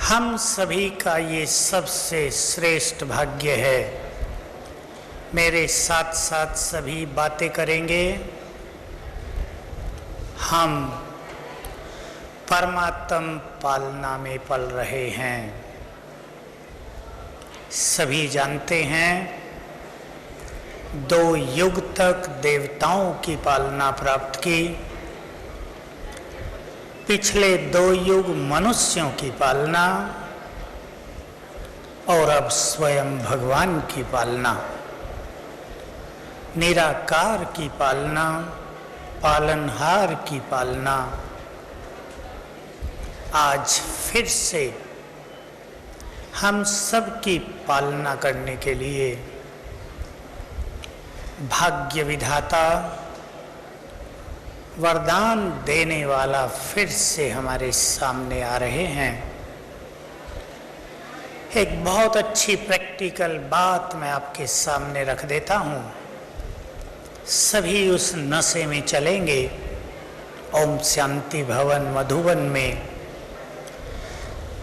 हम सभी का ये सबसे श्रेष्ठ भाग्य है। मेरे साथ साथ सभी बातें करेंगे। हम परमात्म पालना में पल रहे हैं। सभी जानते हैं 2 युग तक देवताओं की पालना प्राप्त की, पिछले 2 युग मनुष्यों की पालना और अब स्वयं भगवान की पालना, निराकार की पालना, पालनहार की पालना। आज फिर से हम सब की पालना करने के लिए भाग्य विधाता, वरदान देने वाला फिर से हमारे सामने आ रहे हैं। एक बहुत अच्छी प्रैक्टिकल बात मैं आपके सामने रख देता हूँ। सभी उस नशे में चलेंगे। ओम शांति भवन मधुबन में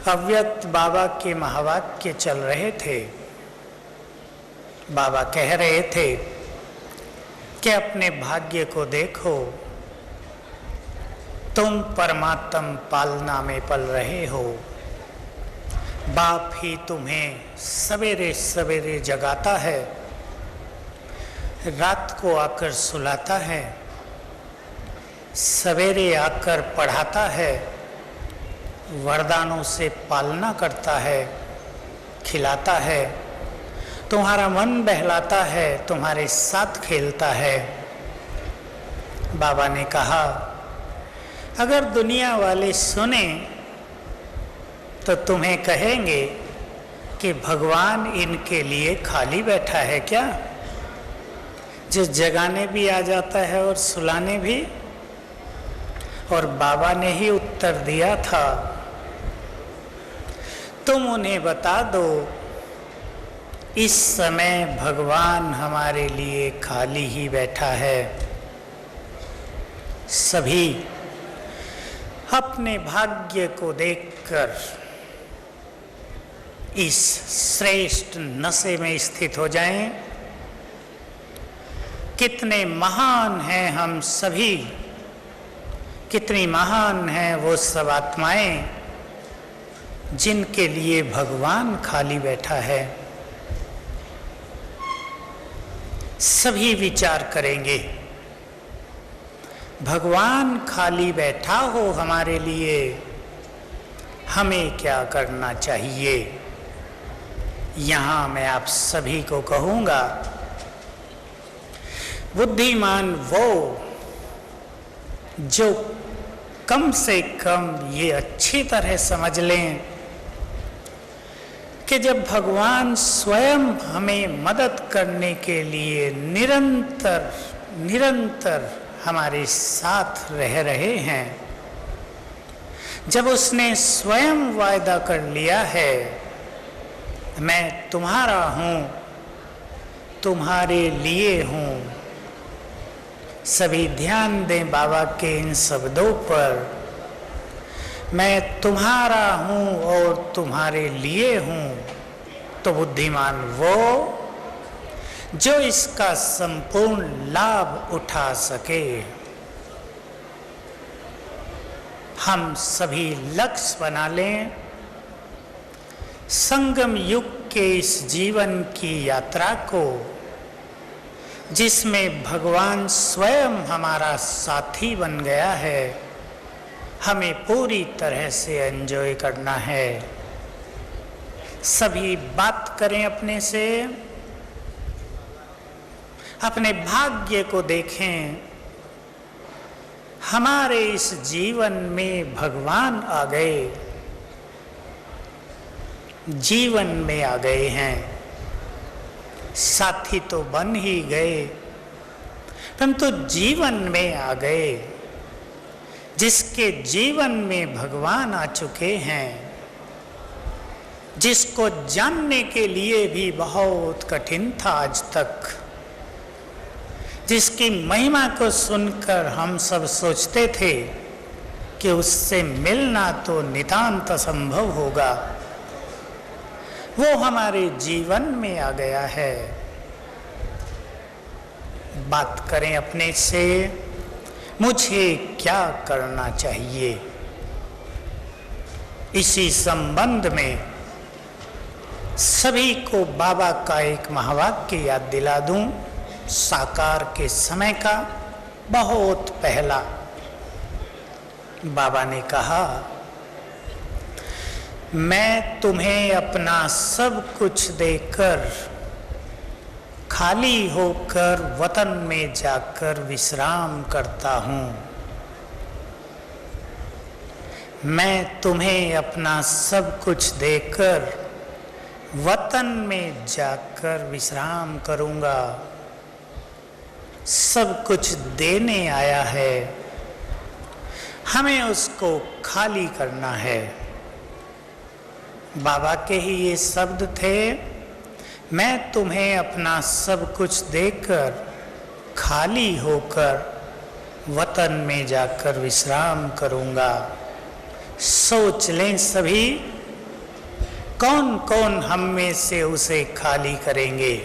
अव्यक्त बाबा के महावाक्य चल रहे थे। बाबा कह रहे थे कि अपने भाग्य को देखो, तुम परमात्म पालना में पल रहे हो। बाप ही तुम्हें सवेरे सवेरे जगाता है, रात को आकर सुलाता है, सवेरे आकर पढ़ाता है, वरदानों से पालना करता है, खिलाता है, तुम्हारा मन बहलाता है, तुम्हारे साथ खेलता है। बाबा ने कहा, अगर दुनिया वाले सुने तो तुम्हें कहेंगे कि भगवान इनके लिए खाली बैठा है क्या, जो जगाने भी आ जाता है और सुलाने भी। और बाबा ने ही उत्तर दिया था, तुम उन्हें बता दो इस समय भगवान हमारे लिए खाली ही बैठा है। सभी अपने भाग्य को देखकर इस श्रेष्ठ नशे में स्थित हो जाएं। कितने महान हैं हम सभी, कितनी महान हैं वो सब आत्माएं जिनके लिए भगवान खाली बैठा है। सभी विचार करेंगे, भगवान खाली बैठा हो हमारे लिए, हमें क्या करना चाहिए। यहाँ मैं आप सभी को कहूँगा, बुद्धिमान वो जो कम से कम ये अच्छी तरह समझ लें कि जब भगवान स्वयं हमें मदद करने के लिए निरंतर हमारे साथ रह रहे हैं, जब उसने स्वयं वायदा कर लिया है, मैं तुम्हारा हूँ, तुम्हारे लिए हूँ। सभी ध्यान दें बाबा के इन शब्दों पर, मैं तुम्हारा हूँ और तुम्हारे लिए हूँ। तो बुद्धिमान वो जो इसका संपूर्ण लाभ उठा सके। हम सभी लक्ष्य बना लें, संगम युग के इस जीवन की यात्रा को, जिसमें भगवान स्वयं हमारा साथी बन गया है, हमें पूरी तरह से एंजॉय करना है। सभी बात करें अपने से, अपने भाग्य को देखें। हमारे इस जीवन में भगवान आ गए, जीवन में आ गए हैं। साथी तो बन ही गए, परंतु जीवन में आ गए। जिसके जीवन में भगवान आ चुके हैं, जिसको जानने के लिए भी बहुत कठिन था आज तक, जिसकी महिमा को सुनकर हम सब सोचते थे कि उससे मिलना तो नितांत असंभव होगा, वो हमारे जीवन में आ गया है। बात करें अपने से, मुझे क्या करना चाहिए। इसी संबंध में सभी को बाबा का एक महावाक्य याद दिला दूं, साकार के समय का, बहुत पहला। बाबा ने कहा, मैं तुम्हें अपना सब कुछ देकर खाली होकर वतन में जाकर विश्राम करता हूं। मैं तुम्हें अपना सब कुछ देकर वतन में जाकर विश्राम करूंगा। सब कुछ देने आया है, हमें उसको खाली करना है। बाबा के ही ये शब्द थे, मैं तुम्हें अपना सब कुछ देकर खाली होकर वतन में जाकर विश्राम करूंगा। सोच लें सभी, कौन कौन हम में से उसे खाली करेंगे।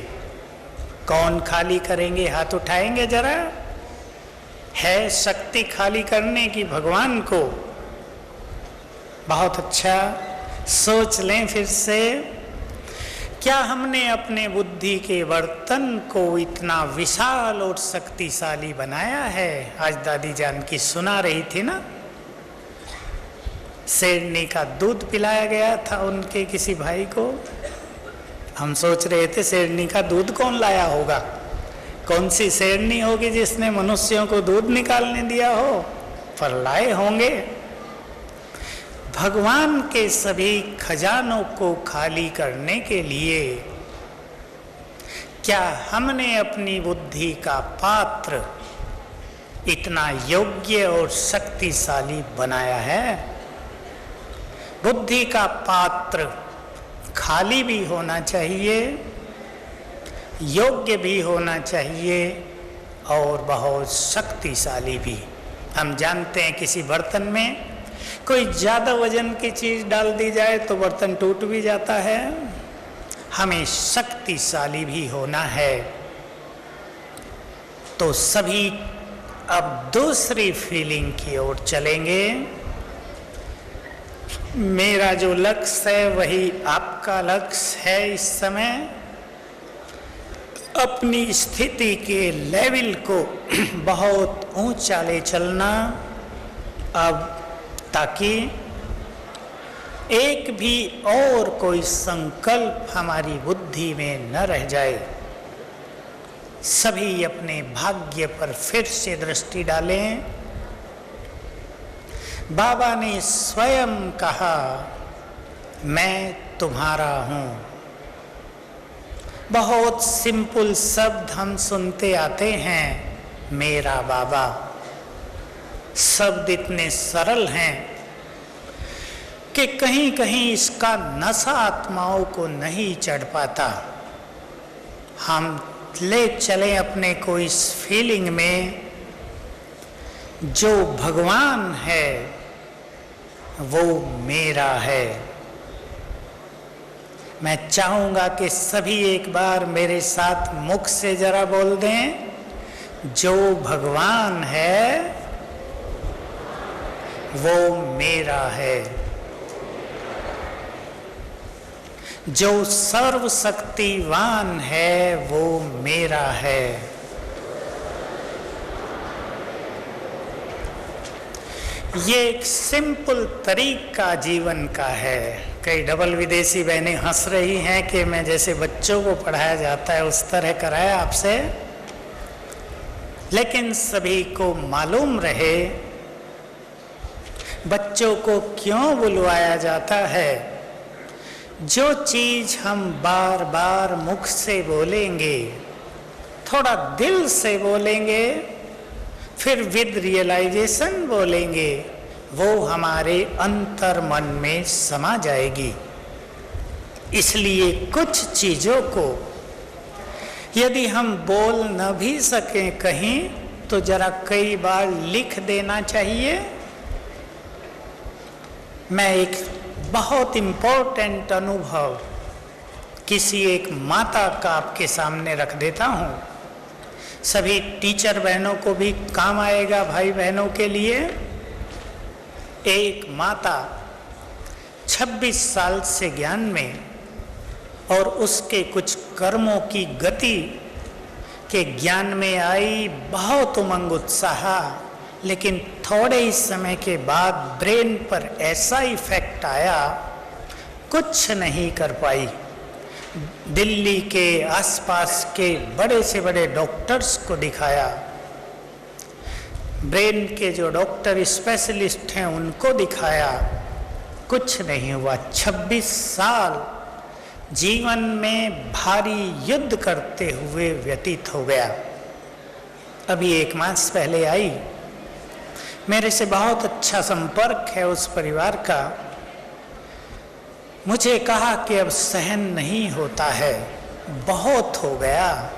कौन खाली करेंगे, हाथ उठाएंगे जरा। है शक्ति खाली करने की भगवान को? बहुत अच्छा, सोच लें फिर से, क्या हमने अपने बुद्धि के बर्तन को इतना विशाल और शक्तिशाली बनाया है? आज दादी जान की सुना रही थी ना, शेरनी का दूध पिलाया गया था उनके किसी भाई को। हम सोच रहे थे शेरनी का दूध कौन लाया होगा, कौन सी शेरनी होगी जिसने मनुष्यों को दूध निकालने दिया हो, पर लाए होंगे। भगवान के सभी खजानों को खाली करने के लिए क्या हमने अपनी बुद्धि का पात्र इतना योग्य और शक्तिशाली बनाया है? बुद्धि का पात्र खाली भी होना चाहिए, योग्य भी होना चाहिए और बहुत शक्तिशाली भी। हम जानते हैं किसी बर्तन में कोई ज़्यादा वजन की चीज़ डाल दी जाए तो बर्तन टूट भी जाता है। हमें शक्तिशाली भी होना है। तो सभी अब दूसरी फीलिंग की ओर चलेंगे। मेरा जो लक्ष्य है वही आपका लक्ष्य है। इस समय अपनी स्थिति के लेवल को बहुत ऊंचा ले चलना, अब ताकि एक भी और कोई संकल्प हमारी बुद्धि में न रह जाए। सभी अपने भाग्य पर फिर से दृष्टि डालें। बाबा ने स्वयं कहा, मैं तुम्हारा हूं। बहुत सिंपल शब्द हम सुनते आते हैं, मेरा बाबा। शब्द इतने सरल हैं कि कहीं कहीं इसका नशा आत्माओं को नहीं चढ़ पाता। हम ले चलें अपने को इस फीलिंग में, जो भगवान है वो मेरा है। मैं चाहूंगा कि सभी एक बार मेरे साथ मुख से जरा बोल दें, जो भगवान है वो मेरा है। जो सर्वशक्तिवान है वो मेरा है। ये एक सिंपल तरीका जीवन का है। कई डबल विदेशी बहनें हंस रही हैं कि मैं जैसे बच्चों को पढ़ाया जाता है उस तरह कराया आपसे, लेकिन सभी को मालूम रहे बच्चों को क्यों बुलवाया जाता है। जो चीज हम बार बार मुख से बोलेंगे, थोड़ा दिल से बोलेंगे, फिर विद रियलाइजेशन बोलेंगे, वो हमारे अंतर मन में समा जाएगी। इसलिए कुछ चीजों को यदि हम बोल न भी सकें कहीं, तो जरा कई बार लिख देना चाहिए। मैं एक बहुत इम्पोर्टेंट अनुभव किसी एक माता का आपके सामने रख देता हूँ। सभी टीचर बहनों को भी काम आएगा, भाई बहनों के लिए। एक माता 26 साल से ज्ञान में और उसके कुछ कर्मों की गति के ज्ञान में आई, बहुत उमंग उत्साह, लेकिन थोड़े ही समय के बाद ब्रेन पर ऐसा इफेक्ट आया, कुछ नहीं कर पाई। दिल्ली के आसपास के बड़े से बड़े डॉक्टर्स को दिखाया, ब्रेन के जो डॉक्टर स्पेशलिस्ट हैं उनको दिखाया, कुछ नहीं हुआ। 26 साल जीवन में भारी युद्ध करते हुए व्यतीत हो गया। अभी 1 मास पहले आई, मेरे से बहुत अच्छा संपर्क है उस परिवार का। मुझे कहा कि अब सहन नहीं होता है, बहुत हो गया।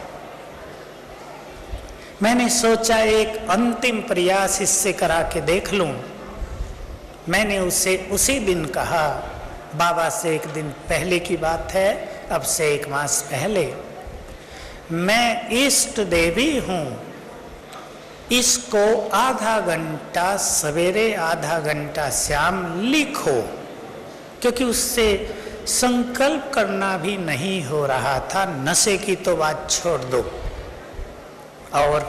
मैंने सोचा एक अंतिम प्रयास इससे करा के देख लूं। मैंने उसे उसी दिन कहा, बाबा से 1 दिन पहले की बात है, अब से 1 मास पहले, मैं इष्ट देवी हूं, इसको आधा घंटा सवेरे आधा घंटा शाम लिखो, क्योंकि उससे संकल्प करना भी नहीं हो रहा था। नशे की तो बात छोड़ दो। और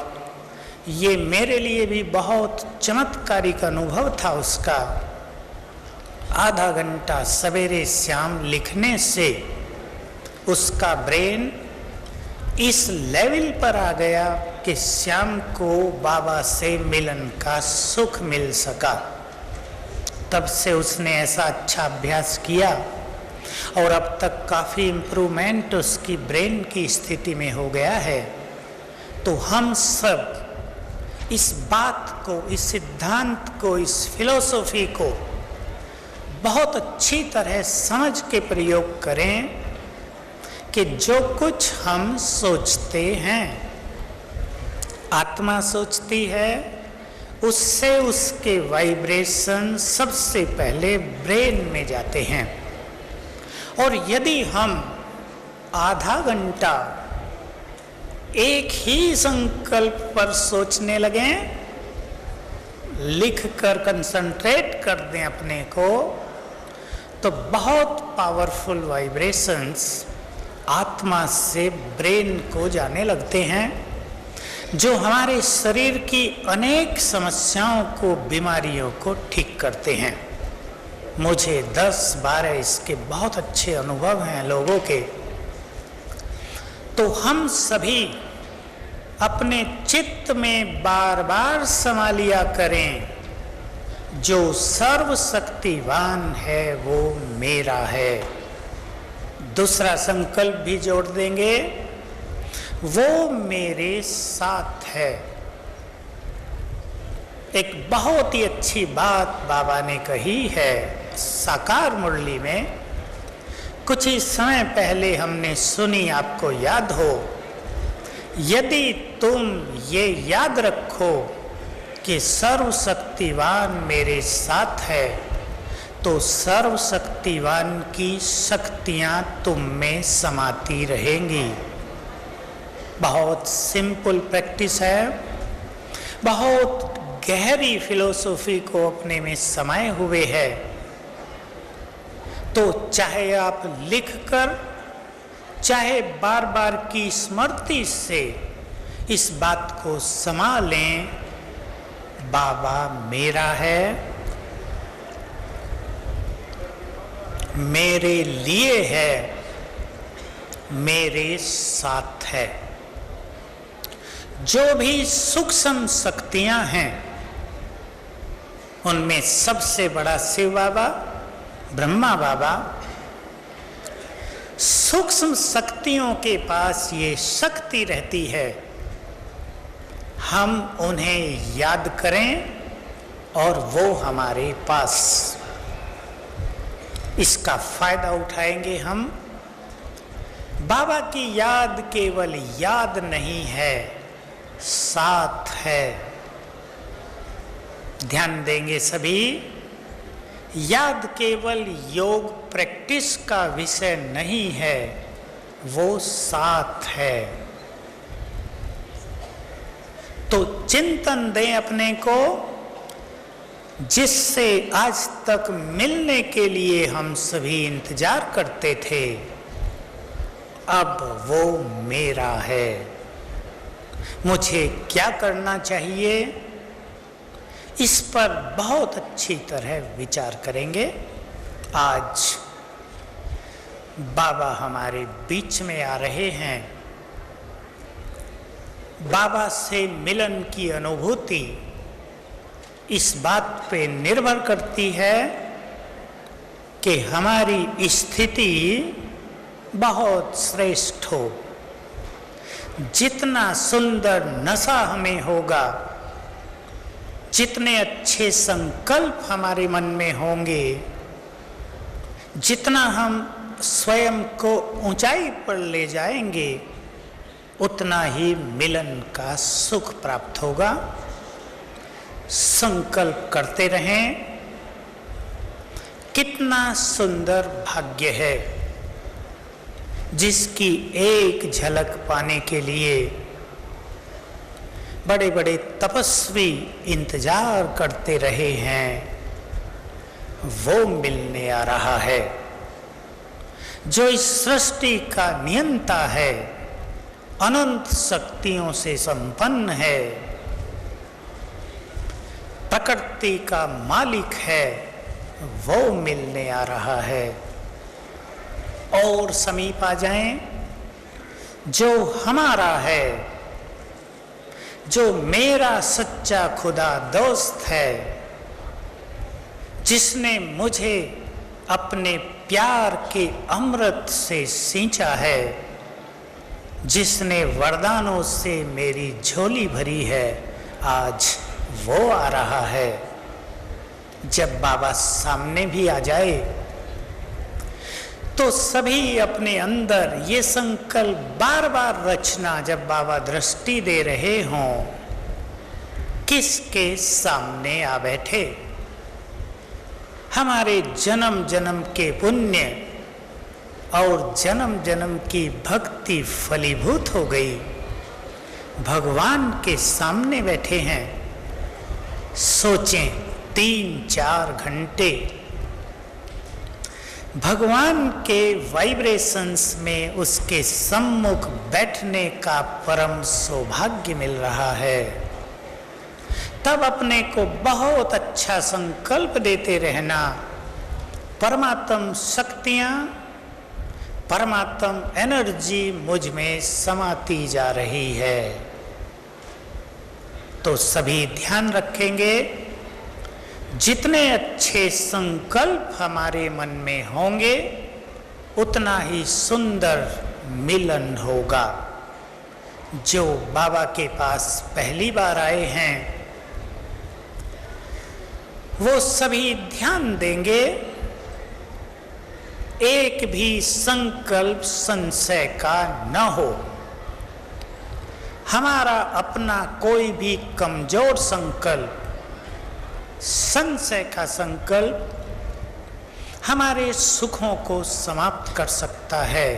ये मेरे लिए भी बहुत चमत्कारिक अनुभव था उसका। आधा घंटा सवेरे शाम लिखने से उसका ब्रेन इस लेवल पर आ गया कि शाम को बाबा से मिलन का सुख मिल सका। तब से उसने ऐसा अच्छा अभ्यास किया और अब तक काफ़ी इम्प्रूवमेंट उसकी ब्रेन की स्थिति में हो गया है। तो हम सब इस बात को, इस सिद्धांत को, इस फिलॉसफी को बहुत अच्छी तरह समझ के प्रयोग करें कि जो कुछ हम सोचते हैं, आत्मा सोचती है, उससे उसके वाइब्रेशन सबसे पहले ब्रेन में जाते हैं। और यदि हम आधा घंटा एक ही संकल्प पर सोचने लगें, लिख कर कंसंट्रेट कर दें अपने को, तो बहुत पावरफुल वाइब्रेशंस आत्मा से ब्रेन को जाने लगते हैं, जो हमारे शरीर की अनेक समस्याओं को, बीमारियों को ठीक करते हैं। मुझे 10-12 इसके बहुत अच्छे अनुभव हैं लोगों के। तो हम सभी अपने चित्त में बार बार समा लिया करें, जो सर्वशक्तिवान है वो मेरा है। दूसरा संकल्प भी जोड़ देंगे, वो मेरे साथ है। एक बहुत ही अच्छी बात बाबा ने कही है साकार मुरली में, कुछ ही समय पहले हमने सुनी, आपको याद हो, यदि तुम ये याद रखो कि सर्वशक्तिवान मेरे साथ है, तो सर्वशक्तिवान की शक्तियां तुम में समाती रहेंगी। बहुत सिंपल प्रैक्टिस है, बहुत गहरी फिलॉसफी को अपने में समाये हुए है। तो चाहे आप लिखकर, चाहे बार बार की स्मृति से इस बात को समा लें, बाबा मेरा है, मेरे लिए है, मेरे साथ है। जो भी सूक्ष्म शक्तियां हैं, उनमें सबसे बड़ा शिव बाबा, ब्रह्मा बाबा, सूक्ष्म शक्तियों के पास ये शक्ति रहती है। हम उन्हें याद करें और वो हमारे पास, इसका फायदा उठाएंगे हम। बाबा की याद केवल याद नहीं है, साथ है। ध्यान देंगे सभी, याद केवल योग प्रैक्टिस का विषय नहीं है, वो साथ है। तो चिंतन दें अपने को, जिससे आज तक मिलने के लिए हम सभी इंतजार करते थे, अब वो मेरा है। मुझे क्या करना चाहिए, इस पर बहुत अच्छी तरह विचार करेंगे। आज बाबा हमारे बीच में आ रहे हैं। बाबा से मिलन की अनुभूति इस बात पे निर्भर करती है कि हमारी स्थिति बहुत श्रेष्ठ हो। जितना सुंदर नशा हमें होगा, जितने अच्छे संकल्प हमारे मन में होंगे, जितना हम स्वयं को ऊंचाई पर ले जाएंगे, उतना ही मिलन का सुख प्राप्त होगा। संकल्प करते रहें। कितना सुंदर भाग्य है जिसकी एक झलक पाने के लिए बड़े बड़े तपस्वी इंतजार करते रहे हैं। वो मिलने आ रहा है जो इस सृष्टि का नियंता है, अनंत शक्तियों से संपन्न है, प्रकृति का मालिक है। वो मिलने आ रहा है। और समीप आ जाएं। जो हमारा है, जो मेरा सच्चा खुदा दोस्त है, जिसने मुझे अपने प्यार के अमृत से सींचा है, जिसने वरदानों से मेरी झोली भरी है, आज वो आ रहा है। जब बाबा सामने भी आ जाए तो सभी अपने अंदर ये संकल्प बार बार रचना, जब बाबा दृष्टि दे रहे हों, किसके सामने आ बैठे। हमारे जन्म जन्म के पुण्य और जन्म जन्म की भक्ति फलीभूत हो गई, भगवान के सामने बैठे हैं। सोचें, 3-4 घंटे भगवान के वाइब्रेशंस में उसके सम्मुख बैठने का परम सौभाग्य मिल रहा है। तब अपने को बहुत अच्छा संकल्प देते रहना। परमात्म शक्तियां, परमात्म एनर्जी मुझ में समाती जा रही है। तो सभी ध्यान रखेंगे, जितने अच्छे संकल्प हमारे मन में होंगे, उतना ही सुंदर मिलन होगा। जो बाबा के पास पहली बार आए हैं, वो सभी ध्यान देंगे, एक भी संकल्प संशय का न हो। हमारा अपना कोई भी कमजोर संकल्प, संशय का संकल्प हमारे सुखों को समाप्त कर सकता है।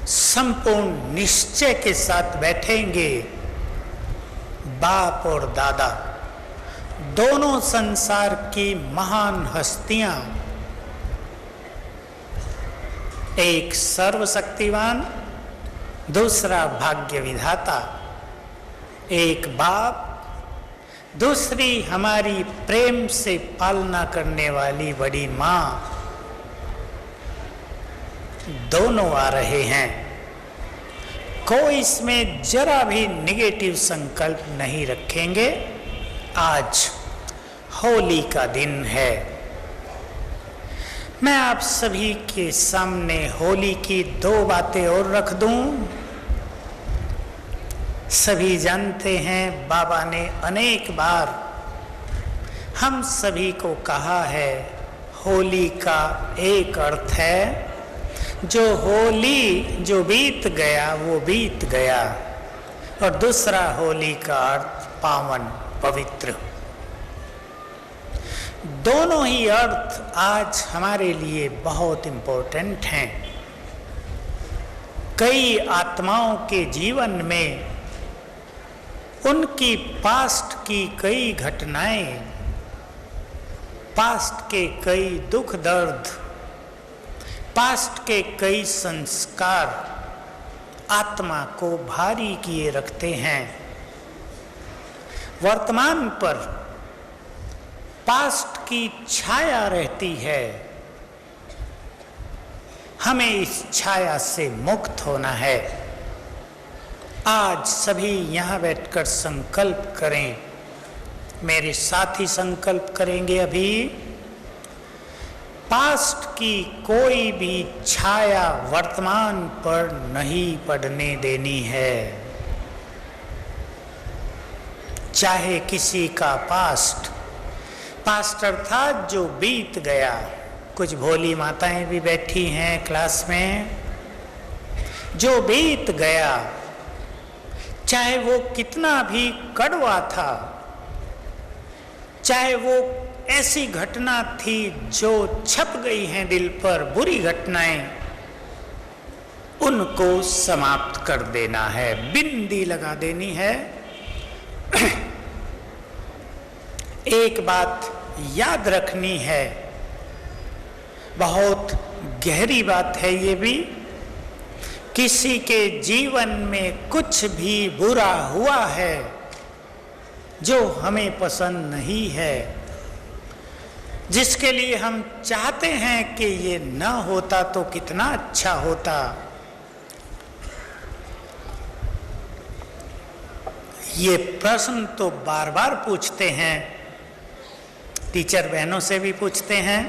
संपूर्ण निश्चय के साथ बैठेंगे। बाप और दादा दोनों संसार की महान हस्तियां, एक सर्वशक्तिवान, दूसरा भाग्य विधाता, एक बाप, दूसरी हमारी प्रेम से पालना करने वाली बड़ी माँ, दोनों आ रहे हैं। कोई इसमें जरा भी निगेटिव संकल्प नहीं रखेंगे। आज होली का दिन है। मैं आप सभी के सामने होली की 2 बातें और रख दूं। सभी जानते हैं, बाबा ने अनेक बार हम सभी को कहा है, होली का एक अर्थ है, जो होली जो बीत गया वो बीत गया, और दूसरा होली का अर्थ पावन पवित्र। दोनों ही अर्थ आज हमारे लिए बहुत इम्पोर्टेंट हैं। कई आत्माओं के जीवन में उनकी पास्ट की कई घटनाएं, पास्ट के कई दुख दर्द, पास्ट के कई संस्कार आत्मा को भारी किए रखते हैं। वर्तमान पर पास्ट की छाया रहती है। हमें इस छाया से मुक्त होना है। आज सभी यहाँ बैठकर संकल्प करें, मेरे साथ ही संकल्प करेंगे। अभी पास्ट की कोई भी छाया वर्तमान पर नहीं पड़ने देनी है। चाहे किसी का पास्ट अर्थात जो बीत गया, कुछ भोली माताएं भी बैठी हैं क्लास में, जो बीत गया, चाहे वो कितना भी कड़वा था, चाहे वो ऐसी घटना थी जो छप गई हैं दिल पर, बुरी घटनाएं, उनको समाप्त कर देना है, बिंदी लगा देनी है। एक बात याद रखनी है, बहुत गहरी बात है ये भी। किसी के जीवन में कुछ भी बुरा हुआ है जो हमें पसंद नहीं है, जिसके लिए हम चाहते हैं कि ये ना होता तो कितना अच्छा होता, ये प्रश्न तो बार बार पूछते हैं, टीचर बहनों से भी पूछते हैं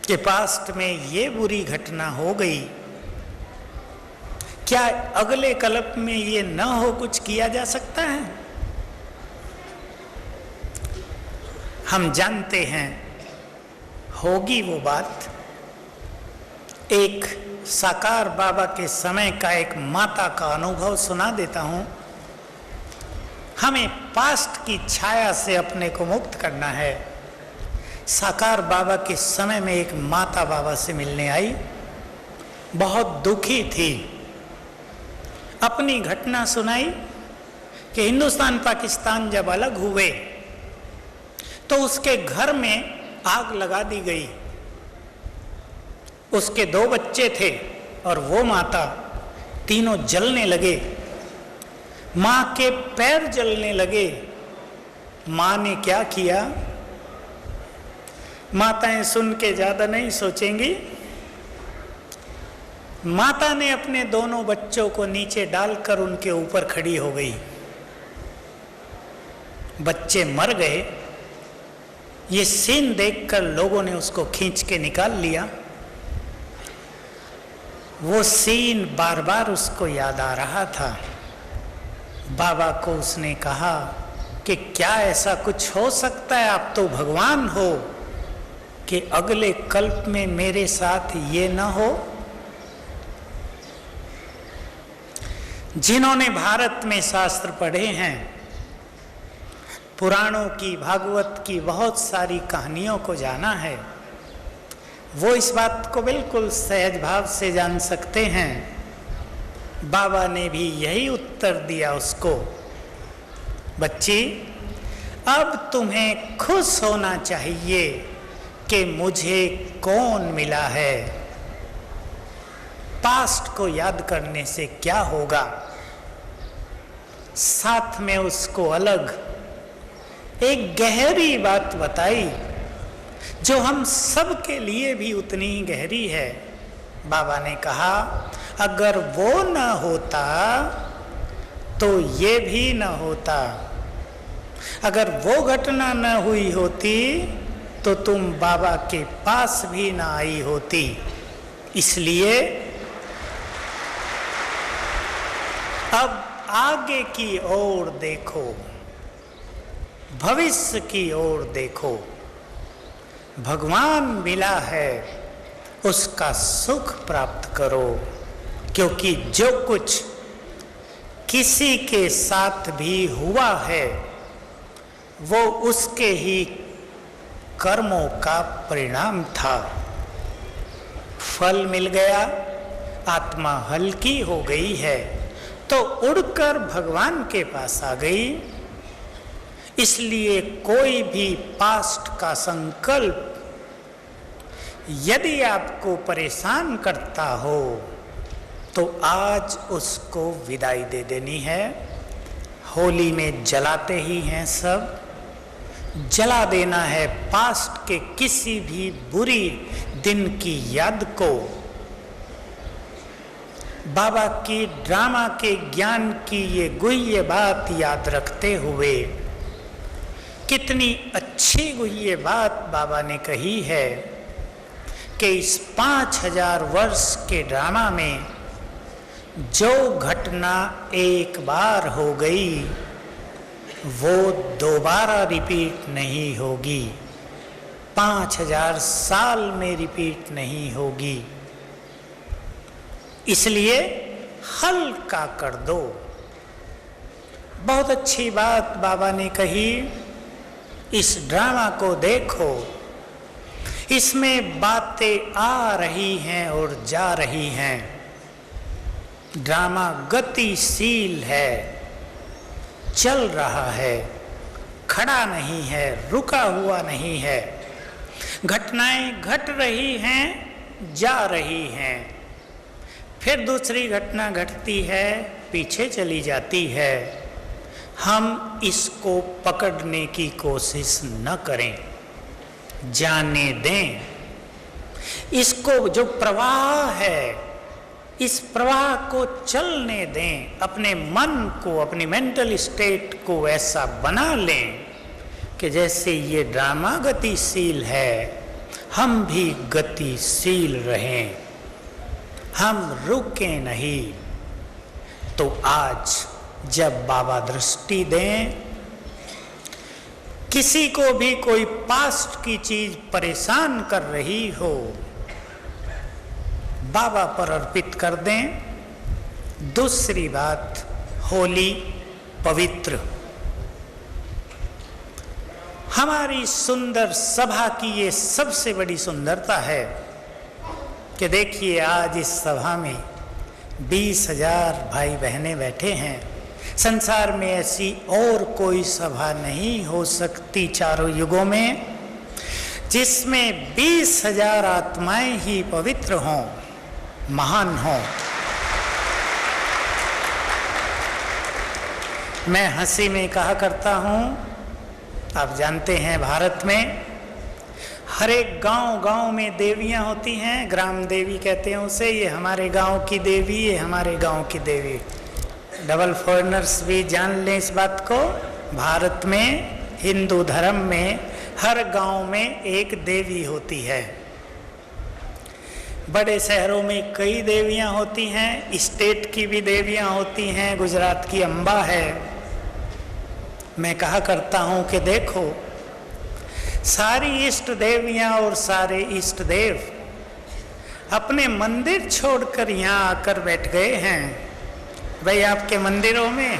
कि पास्ट में ये बुरी घटना हो गई, क्या अगले कल्प में ये न हो, कुछ किया जा सकता है? हम जानते हैं होगी वो बात। एक साकार बाबा के समय का एक माता का अनुभव सुना देता हूं। हमें पास्ट की छाया से अपने को मुक्त करना है। साकार बाबा के समय में एक माता बाबा से मिलने आई, बहुत दुखी थी, अपनी घटना सुनाई कि हिंदुस्तान पाकिस्तान जब अलग हुए तो उसके घर में आग लगा दी गई। उसके 2 बच्चे थे और वो माता, तीनों जलने लगे, मां के पैर जलने लगे। मां ने क्या किया? माताएं सुन के ज्यादा नहीं सोचेंगी। माता ने अपने दोनों बच्चों को नीचे डालकर उनके ऊपर खड़ी हो गई। बच्चे मर गए। ये सीन देखकर लोगों ने उसको खींच के निकाल लिया। वो सीन बार बार उसको याद आ रहा था। बाबा को उसने कहा कि क्या ऐसा कुछ हो सकता है? आप तो भगवान हो कि अगले कल्प में मेरे साथ ये ना हो। जिन्होंने भारत में शास्त्र पढ़े हैं, पुराणों की, भागवत की बहुत सारी कहानियों को जाना है, वो इस बात को बिल्कुल सहज भाव से जान सकते हैं। बाबा ने भी यही उत्तर दिया उसको, बच्ची अब तुम्हें खुश होना चाहिए कि मुझे कौन मिला है। पास्ट को याद करने से क्या होगा? साथ में उसको अलग एक गहरी बात बताई जो हम सब के लिए भी उतनी ही गहरी है। बाबा ने कहा अगर वो न होता तो ये भी न होता, अगर वो घटना न हुई होती तो तुम बाबा के पास भी न आई होती। इसलिए अब आगे की ओर देखो, भविष्य की ओर देखो। भगवान मिला है, उसका सुख प्राप्त करो, क्योंकि जो कुछ किसी के साथ भी हुआ है वो उसके ही कर्मों का परिणाम था। फल मिल गया, आत्मा हल्की हो गई है तो उड़कर भगवान के पास आ गई। इसलिए कोई भी पास्ट का संकल्प यदि आपको परेशान करता हो तो आज उसको विदाई दे देनी है। होली में जलाते ही हैं सब, जला देना है पास्ट के किसी भी बुरी दिन की याद को। बाबा की ड्रामा के ज्ञान की ये गुह्य बात याद रखते हुए, कितनी अच्छी गुह्य बात बाबा ने कही है कि इस 5000 वर्ष के ड्रामा में जो घटना एक बार हो गई वो दोबारा रिपीट नहीं होगी, 5000 साल में रिपीट नहीं होगी। इसलिए हल्का कर दो। बहुत अच्छी बात बाबा ने कही, इस ड्रामा को देखो, इसमें बातें आ रही हैं और जा रही हैं। ड्रामा गतिशील है, चल रहा है, खड़ा नहीं है, रुका हुआ नहीं है। घटनाएं घट रही हैं, जा रही हैं, फिर दूसरी घटना घटती है, पीछे चली जाती है। हम इसको पकड़ने की कोशिश न करें, जाने दें। इसको जो प्रवाह है, इस प्रवाह को चलने दें। अपने मन को, अपनी मेंटल स्टेट को ऐसा बना लें कि जैसे ये ड्रामा गतिशील है, हम भी गतिशील रहें, हम रुकें नहीं। तो आज जब बाबा दृष्टि दें, किसी को भी कोई पास्ट की चीज परेशान कर रही हो, बाबा पर अर्पित कर दें। दूसरी बात, होली पवित्र। हमारी सुंदर सभा की ये सबसे बड़ी सुंदरता है कि देखिए आज इस सभा में 20,000 भाई बहनें बैठे हैं। संसार में ऐसी और कोई सभा नहीं हो सकती चारों युगों में जिसमें 20,000 आत्माएं ही पवित्र हों, महान हों। मैं हंसी में कहा करता हूं, आप जानते हैं भारत में हर एक गांव में देवियां होती हैं, ग्राम देवी कहते हैं उसे। ये हमारे गांव की देवी, ये हमारे गांव की देवी। डबल फॉरेनर्स भी जान लें इस बात को, भारत में हिंदू धर्म में हर गांव में एक देवी होती है। बड़े शहरों में कई देवियां होती हैं, स्टेट की भी देवियां होती हैं, गुजरात की अम्बा है। मैं कहा करता हूं कि देखो, सारी इष्ट देवियां और सारे इष्ट देव अपने मंदिर छोड़कर यहाँ आकर बैठ गए हैं। भाई आपके मंदिरों में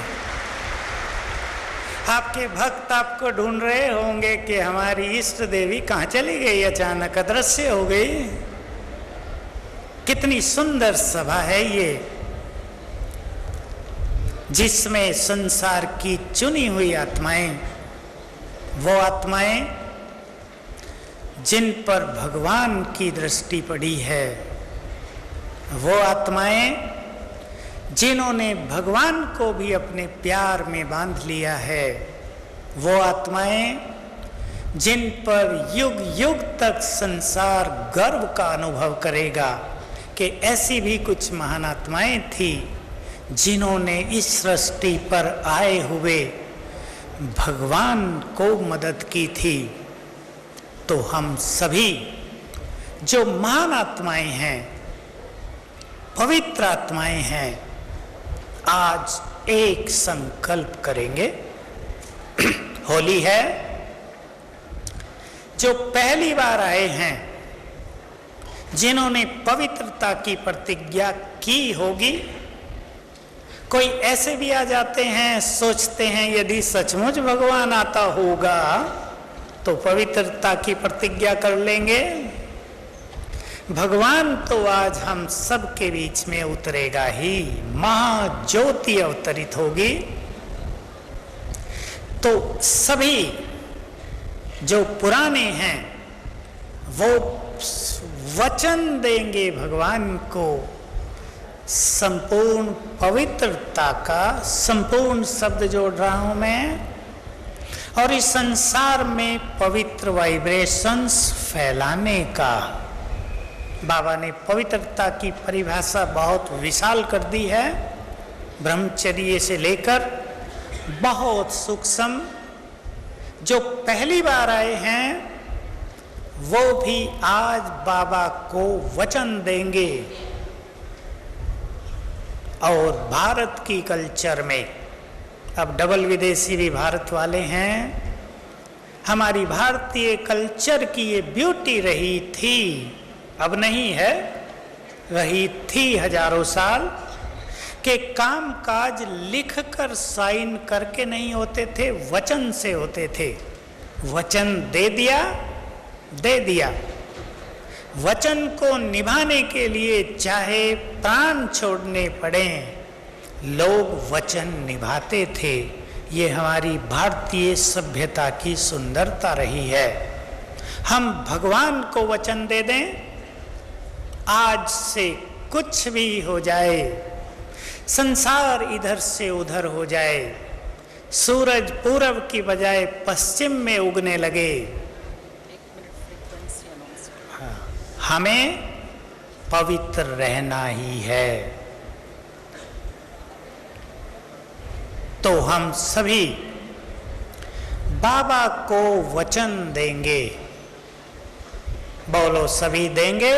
आपके भक्त आपको ढूंढ रहे होंगे कि हमारी इष्ट देवी कहाँ चली गई, अचानक अदृश्य हो गई। कितनी सुंदर सभा है ये, जिसमें संसार की चुनी हुई आत्माएं, वो आत्माएं जिन पर भगवान की दृष्टि पड़ी है, वो आत्माएं जिन्होंने भगवान को भी अपने प्यार में बांध लिया है, वो आत्माएं जिन पर युग युग तक संसार गर्व का अनुभव करेगा कि ऐसी भी कुछ महान आत्माएं थी जिन्होंने इस सृष्टि पर आए हुए भगवान को मदद की थी। तो हम सभी जो महान आत्माएं हैं, पवित्र आत्माएं हैं, आज एक संकल्प करेंगे। होली है, जो पहली बार आए हैं, जिन्होंने पवित्रता की प्रतिज्ञा की होगी। कोई ऐसे भी आ जाते हैं, सोचते हैं यदि सचमुच भगवान आता होगा तो पवित्रता की प्रतिज्ञा कर लेंगे। भगवान तो आज हम सब के बीच में उतरेगा ही, महाज्योति अवतरित होगी। तो सभी जो पुराने हैं वो वचन देंगे भगवान को संपूर्ण पवित्रता का, संपूर्ण शब्द जोड़ रहा हूं मैं, और इस संसार में पवित्र वाइब्रेशंस फैलाने का। बाबा ने पवित्रता की परिभाषा बहुत विशाल कर दी है, ब्रह्मचर्य से लेकर बहुत सूक्ष्म। जो पहली बार आए हैं वो भी आज बाबा को वचन देंगे। और भारत की कल्चर में अब डबल विदेशी भी भारत वाले हैं। हमारी भारतीय कल्चर की ये ब्यूटी रही थी, अब नहीं है, रही थी हजारों साल, के काम काज लिख कर साइन करके नहीं होते थे, वचन से होते थे। वचन दे दिया, दे दिया। वचन को निभाने के लिए चाहे प्राण छोड़ने पड़े, लोग वचन निभाते थे। ये हमारी भारतीय सभ्यता की सुंदरता रही है। हम भगवान को वचन दे दें, आज से कुछ भी हो जाए, संसार इधर से उधर हो जाए, सूरज पूरब की बजाय पश्चिम में उगने लगे, हमें पवित्र रहना ही है। तो हम सभी बाबा को वचन देंगे। बोलो, सभी देंगे?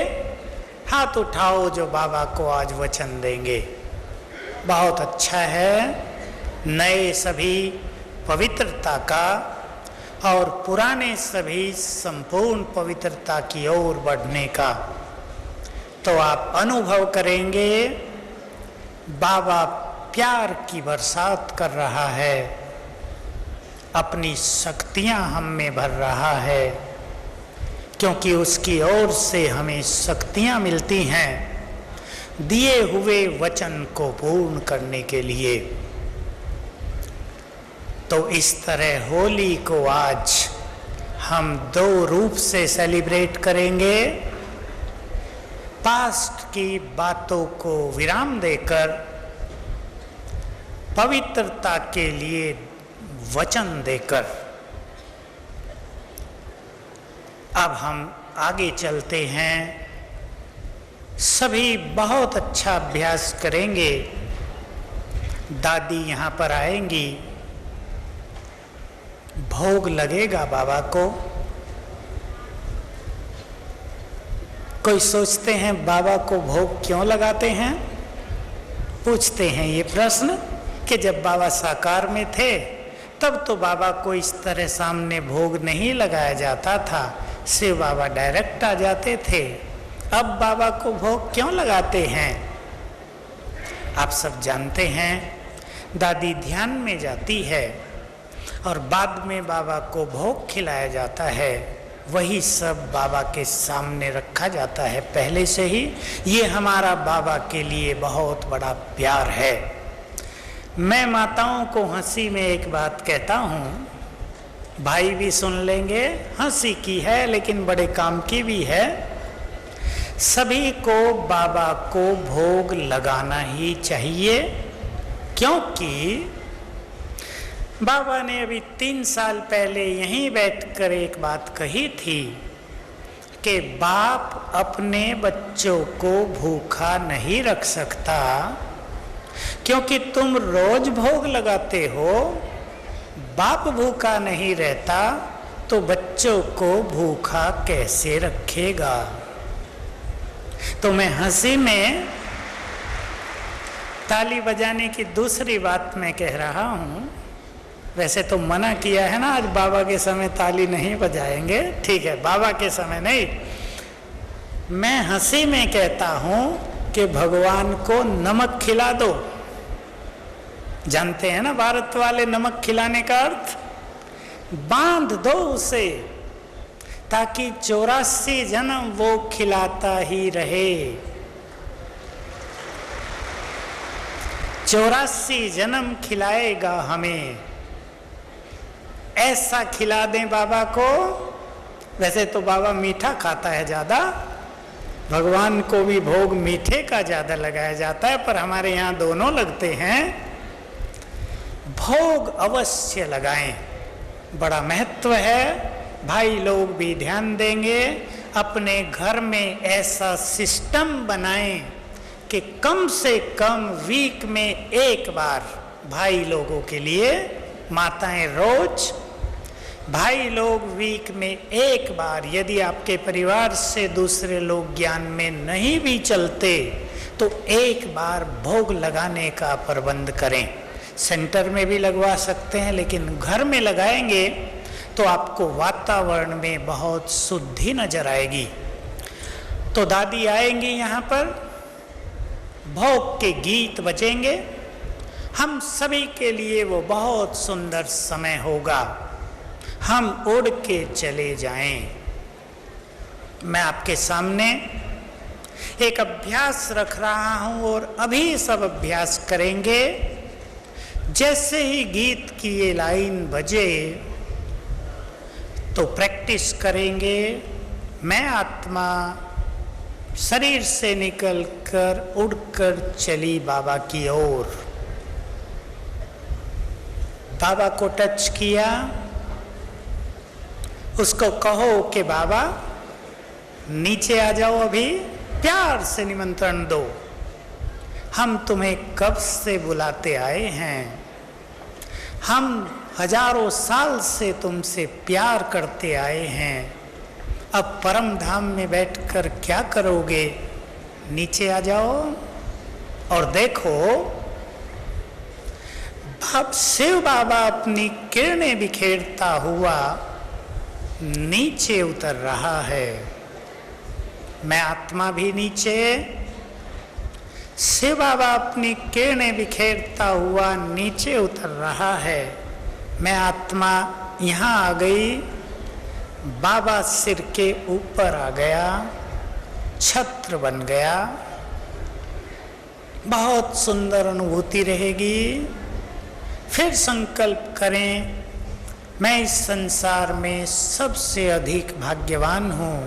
हाथ उठाओ जो बाबा को आज वचन देंगे। बहुत अच्छा है, नए सभी पवित्रता का और पुराने सभी संपूर्ण पवित्रता की ओर बढ़ने का। तो आप अनुभव करेंगे बाबा प्यार की बरसात कर रहा है, अपनी शक्तियां हम में भर रहा है, क्योंकि उसकी ओर से हमें शक्तियां मिलती हैं दिए हुए वचन को पूर्ण करने के लिए। तो इस तरह होली को आज हम दो रूप से सेलिब्रेट करेंगे। पास्ट की बातों को विराम देकर पवित्रता के लिए वचन देकर अब हम आगे चलते हैं। सभी बहुत अच्छा अभ्यास करेंगे। दादी यहाँ पर आएंगी, भोग लगेगा बाबा को। कोई सोचते हैं बाबा को भोग क्यों लगाते हैं? पूछते हैं ये प्रश्न कि जब बाबा साकार में थे तब तो बाबा को इस तरह सामने भोग नहीं लगाया जाता था, शिव बाबा डायरेक्ट आ जाते थे। अब बाबा को भोग क्यों लगाते हैं? आप सब जानते हैं, दादी ध्यान में जाती है और बाद में बाबा को भोग खिलाया जाता है। वही सब बाबा के सामने रखा जाता है पहले से ही। ये हमारा बाबा के लिए बहुत बड़ा प्यार है। मैं माताओं को हंसी में एक बात कहता हूँ, भाई भी सुन लेंगे, हंसी की है लेकिन बड़े काम की भी है। सभी को बाबा को भोग लगाना ही चाहिए, क्योंकि बाबा ने अभी 3 साल पहले यहीं बैठकर एक बात कही थी कि बाप अपने बच्चों को भूखा नहीं रख सकता, क्योंकि तुम रोज भोग लगाते हो। बाप भूखा नहीं रहता तो बच्चों को भूखा कैसे रखेगा? तो मैं हंसी में ताली बजाने की दूसरी बात मैं कह रहा हूँ। वैसे तो मना किया है ना, आज बाबा के समय ताली नहीं बजाएंगे, ठीक है, बाबा के समय नहीं। मैं हंसी में कहता हूँ कि भगवान को नमक खिला दो। जानते हैं ना भारत वाले नमक खिलाने का अर्थ? बांध दो उसे, ताकि 84 जन्म वो खिलाता ही रहे। 84 जन्म खिलाएगा हमें। ऐसा खिला दें बाबा को। वैसे तो बाबा मीठा खाता है ज़्यादा, भगवान को भी भोग मीठे का ज़्यादा लगाया जाता है, पर हमारे यहाँ दोनों लगते हैं। भोग अवश्य लगाएं, बड़ा महत्व है। भाई लोग भी ध्यान देंगे। अपने घर में ऐसा सिस्टम बनाएं कि कम से कम वीक में एक बार भाई लोगों के लिए, माताएं रोज, भाई लोग वीक में एक बार, यदि आपके परिवार से दूसरे लोग ज्ञान में नहीं भी चलते तो एक बार भोग लगाने का प्रबंध करें। सेंटर में भी लगवा सकते हैं, लेकिन घर में लगाएंगे तो आपको वातावरण में बहुत शुद्धि नजर आएगी। तो दादी आएंगी यहाँ पर, भोग के गीत बजेंगे, हम सभी के लिए वो बहुत सुंदर समय होगा। हम उड़ के चले जाएं। मैं आपके सामने एक अभ्यास रख रहा हूं और अभी सब अभ्यास करेंगे। जैसे ही गीत की ये लाइन बजे तो प्रैक्टिस करेंगे। मैं आत्मा शरीर से निकलकर उड़कर चली बाबा की ओर। बाबा को टच किया, उसको कहो कि बाबा नीचे आ जाओ, अभी प्यार से निमंत्रण दो। हम तुम्हें कब से बुलाते आए हैं, हम हजारों साल से तुमसे प्यार करते आए हैं। अब परम धाम में बैठकर क्या करोगे, नीचे आ जाओ और देखो शिव बाबा अपनी किरणें बिखेरता हुआ नीचे उतर रहा है। मैं आत्मा भी नीचे, शिव बाबा अपनी किरणें बिखेरता हुआ नीचे उतर रहा है। मैं आत्मा यहाँ आ गई, बाबा सिर के ऊपर आ गया, छत्र बन गया। बहुत सुंदर अनुभूति रहेगी। फिर संकल्प करें, मैं इस संसार में सबसे अधिक भाग्यवान हूँ।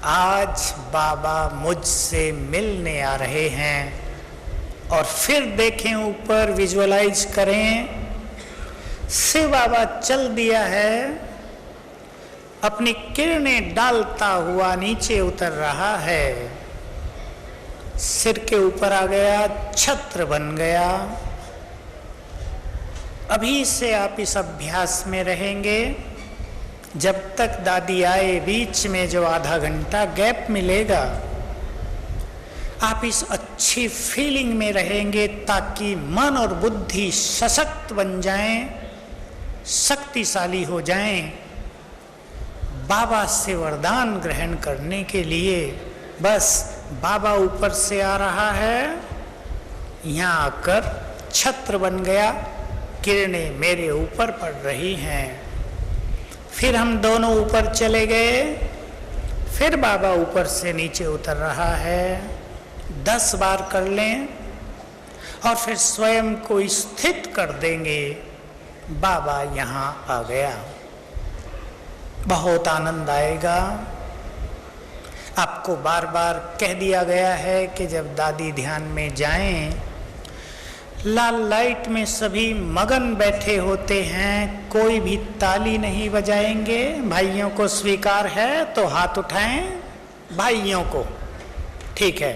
आज बाबा मुझसे मिलने आ रहे हैं। और फिर देखें ऊपर, विजुअलाइज करें, शिव बाबा चल दिया है, अपनी किरणें डालता हुआ नीचे उतर रहा है, सिर के ऊपर आ गया, छत्र बन गया। अभी से आप इस अभ्यास में रहेंगे जब तक दादी आए। बीच में जो आधा घंटा गैप मिलेगा, आप इस अच्छी फीलिंग में रहेंगे ताकि मन और बुद्धि सशक्त बन जाएं, शक्तिशाली हो जाएं, बाबा से वरदान ग्रहण करने के लिए। बस बाबा ऊपर से आ रहा है, यहाँ आकर छत्र बन गया, किरणें मेरे ऊपर पड़ रही हैं। फिर हम दोनों ऊपर चले गए, फिर बाबा ऊपर से नीचे उतर रहा है। 10 बार कर लें और फिर स्वयं को स्थित कर देंगे, बाबा यहाँ आ गया। बहुत आनंद आएगा। आपको बार बार कह दिया गया है कि जब दादी ध्यान में जाएं, लाल लाइट में सभी मगन बैठे होते हैं, कोई भी ताली नहीं बजाएंगे। भाइयों को स्वीकार है तो हाथ उठाएं, भाइयों को, ठीक है,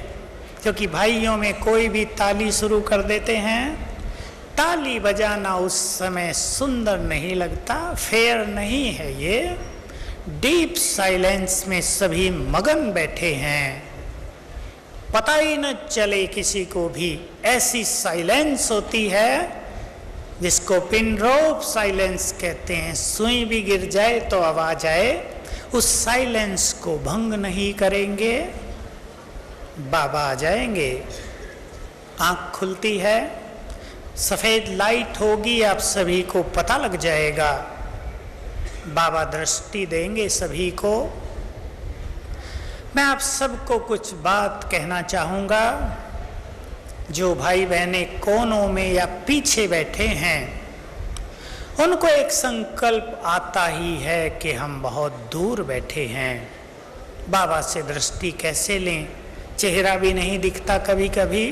क्योंकि भाइयों में कोई भी ताली शुरू कर देते हैं। ताली बजाना उस समय सुंदर नहीं लगता, फेयर नहीं है। ये डीप साइलेंस में सभी मगन बैठे हैं, पता ही न चले किसी को भी। ऐसी साइलेंस होती है जिसको पिन ड्रॉप साइलेंस कहते हैं। सुई भी गिर जाए तो आवाज आए, उस साइलेंस को भंग नहीं करेंगे। बाबा आ जाएंगे, आंख खुलती है, सफेद लाइट होगी, आप सभी को पता लग जाएगा। बाबा दृष्टि देंगे सभी को। मैं आप सबको कुछ बात कहना चाहूँगा। जो भाई बहनें कोनों में या पीछे बैठे हैं, उनको एक संकल्प आता ही है कि हम बहुत दूर बैठे हैं। बाबा से दृष्टि कैसे लें? चेहरा भी नहीं दिखता कभी कभी।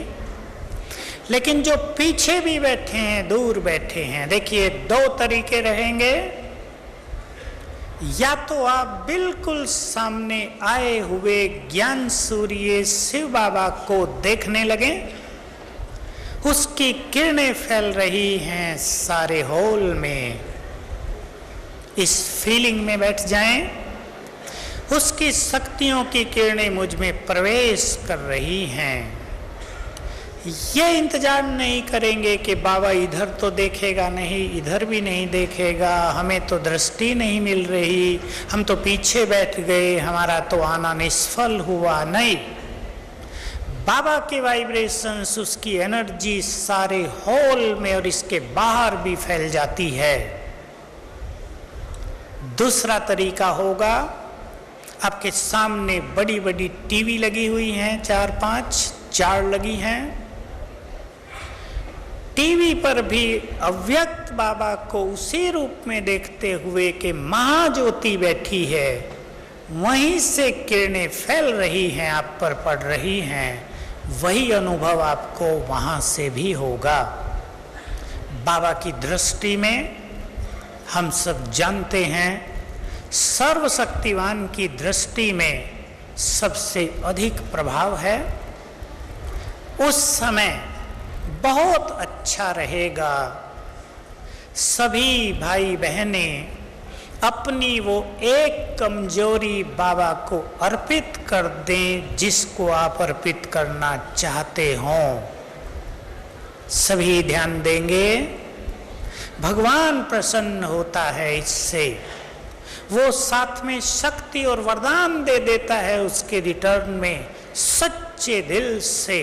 लेकिन जो पीछे भी बैठे हैं, दूर बैठे हैं, देखिए दो तरीके रहेंगे। या तो आप बिल्कुल सामने आए हुए ज्ञान सूर्य शिव बाबा को देखने लगें, उसकी किरणें फैल रही हैं सारे हॉल में, इस फीलिंग में बैठ जाएं। उसकी शक्तियों की किरणें मुझ में प्रवेश कर रही हैं। ये इंतजार नहीं करेंगे कि बाबा इधर तो देखेगा नहीं, इधर भी नहीं देखेगा, हमें तो दृष्टि नहीं मिल रही, हम तो पीछे बैठ गए, हमारा तो आना निष्फल हुआ। नहीं, बाबा के वाइब्रेशंस, उसकी एनर्जी सारे हॉल में और इसके बाहर भी फैल जाती है। दूसरा तरीका होगा, आपके सामने बड़ी बड़ी टीवी लगी हुई हैं, 4 लगी हैं। टीवी पर भी अव्यक्त बाबा को उसी रूप में देखते हुए कि महाज्योति बैठी है, वहीं से किरणें फैल रही हैं, आप पर पड़ रही हैं, वही अनुभव आपको वहां से भी होगा। बाबा की दृष्टि में हम सब जानते हैं, सर्वशक्तिवान की दृष्टि में सबसे अधिक प्रभाव है। उस समय बहुत अच्छा रहेगा सभी भाई बहनें अपनी वो एक कमजोरी बाबा को अर्पित कर दें, जिसको आप अर्पित करना चाहते हों। सभी ध्यान देंगे, भगवान प्रसन्न होता है इससे। वो साथ में शक्ति और वरदान दे देता है उसके रिटर्न में। सच्चे दिल से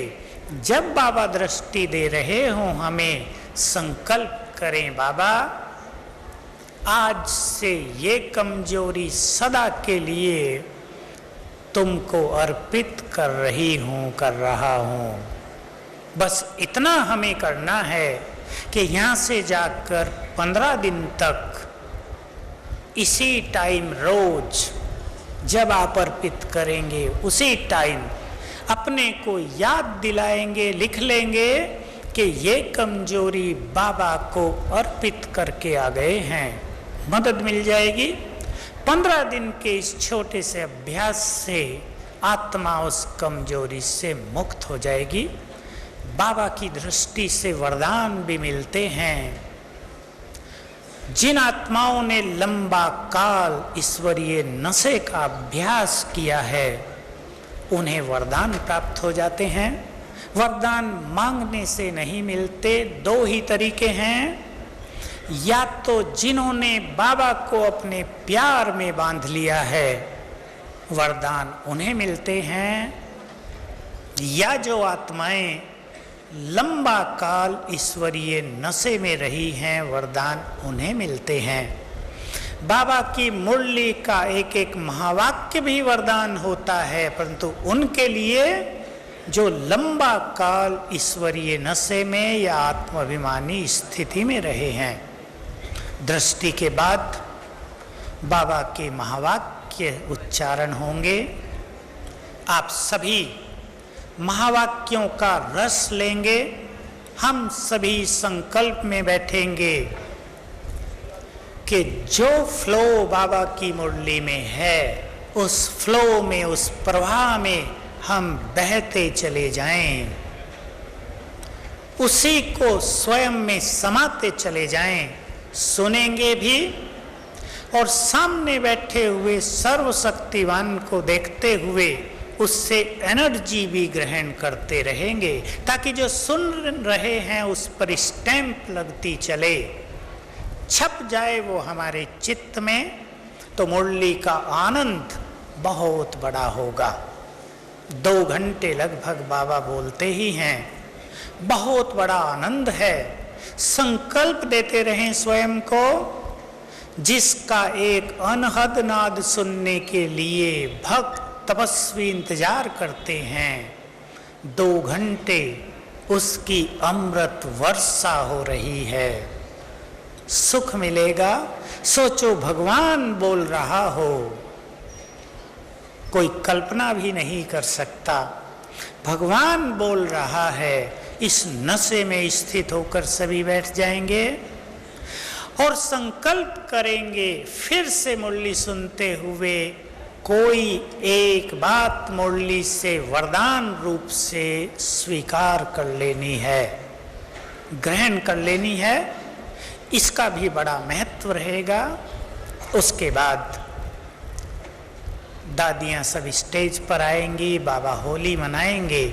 जब बाबा दृष्टि दे रहे हों, हमें संकल्प करें, बाबा आज से ये कमजोरी सदा के लिए तुमको अर्पित कर रही हूं, कर रहा हूं। बस इतना हमें करना है कि यहाँ से जाकर 15 दिन तक इसी टाइम रोज जब आप अर्पित करेंगे, उसी टाइम अपने को याद दिलाएंगे, लिख लेंगे कि ये कमजोरी बाबा को अर्पित करके आ गए हैं। मदद मिल जाएगी। 15 दिन के इस छोटे से अभ्यास से आत्मा उस कमजोरी से मुक्त हो जाएगी। बाबा की दृष्टि से वरदान भी मिलते हैं। जिन आत्माओं ने लंबा काल ईश्वरीय नशे का अभ्यास किया है, उन्हें वरदान प्राप्त हो जाते हैं। वरदान मांगने से नहीं मिलते। 2 ही तरीके हैं, या तो जिन्होंने बाबा को अपने प्यार में बांध लिया है, वरदान उन्हें मिलते हैं, या जो आत्माएं लंबा काल ईश्वरीय नशे में रही हैं, वरदान उन्हें मिलते हैं। बाबा की मुरली का एक एक महावाक्य भी वरदान होता है, परंतु उनके लिए जो लंबा काल ईश्वरीय नशे में या आत्माभिमानी स्थिति में रहे हैं। दृष्टि के बाद बाबा के महावाक्य उच्चारण होंगे। आप सभी महावाक्यों का रस लेंगे। हम सभी संकल्प में बैठेंगे कि जो फ्लो बाबा की मुरली में है, उस फ्लो में, उस प्रवाह में हम बहते चले जाएं, उसी को स्वयं में समाते चले जाएं। सुनेंगे भी और सामने बैठे हुए सर्वशक्तिवान को देखते हुए उससे एनर्जी भी ग्रहण करते रहेंगे, ताकि जो सुन रहे हैं उस पर स्टैंप लगती चले, छप जाए वो हमारे चित्त में। तो मुरली का आनंद बहुत बड़ा होगा। 2 घंटे लगभग बाबा बोलते ही हैं। बहुत बड़ा आनंद है। संकल्प देते रहें स्वयं को जिसका एक अनहद नाद सुनने के लिए भक्त तपस्वी इंतजार करते हैं। 2 घंटे उसकी अमृत वर्षा हो रही है। सुख मिलेगा, सोचो भगवान बोल रहा हो, कोई कल्पना भी नहीं कर सकता। भगवान बोल रहा है, इस नशे में स्थित होकर सभी बैठ जाएंगे और संकल्प करेंगे फिर से मुरली सुनते हुए कोई एक बात मुरली से वरदान रूप से स्वीकार कर लेनी है, ग्रहण कर लेनी है। इसका भी बड़ा महत्व रहेगा। उसके बाद दादियाँ सब स्टेज पर आएंगी, बाबा होली मनाएंगे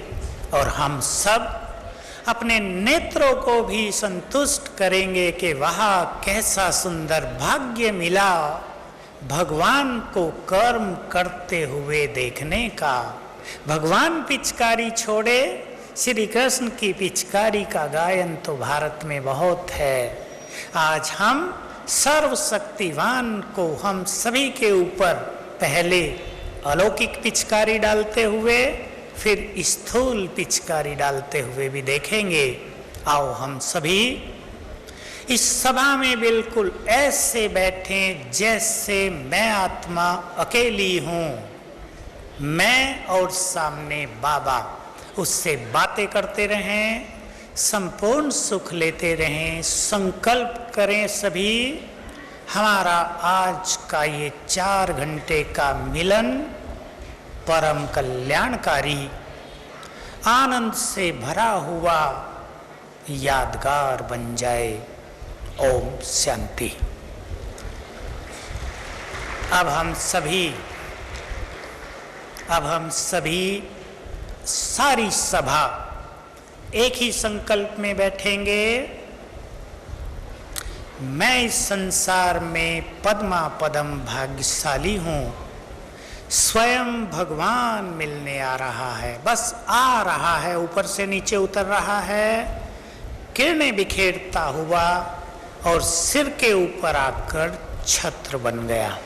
और हम सब अपने नेत्रों को भी संतुष्ट करेंगे कि वह कैसा सुंदर भाग्य मिला भगवान को कर्म करते हुए देखने का। भगवान पिचकारी छोड़े, श्री कृष्ण की पिचकारी का गायन तो भारत में बहुत है। आज हम सर्वशक्तिवान को हम सभी के ऊपर पहले अलौकिक पिचकारी डालते हुए फिर स्थूल पिचकारी डालते हुए भी देखेंगे। आओ हम सभी इस सभा में बिल्कुल ऐसे बैठें जैसे मैं आत्मा अकेली हूँ, मैं और सामने बाबा। उससे बातें करते रहें, संपूर्ण सुख लेते रहें। संकल्प करें सभी, हमारा आज का ये 4 घंटे का मिलन परम कल्याणकारी, आनंद से भरा हुआ यादगार बन जाए। ओम शांति। अब हम सभी सारी सभा एक ही संकल्प में बैठेंगे। मैं इस संसार में पद्मा पदम भाग्यशाली हूँ, स्वयं भगवान मिलने आ रहा है, बस आ रहा है, ऊपर से नीचे उतर रहा है, किरणें बिखेरता हुआ और सिर के ऊपर आकर छत्र बन गया।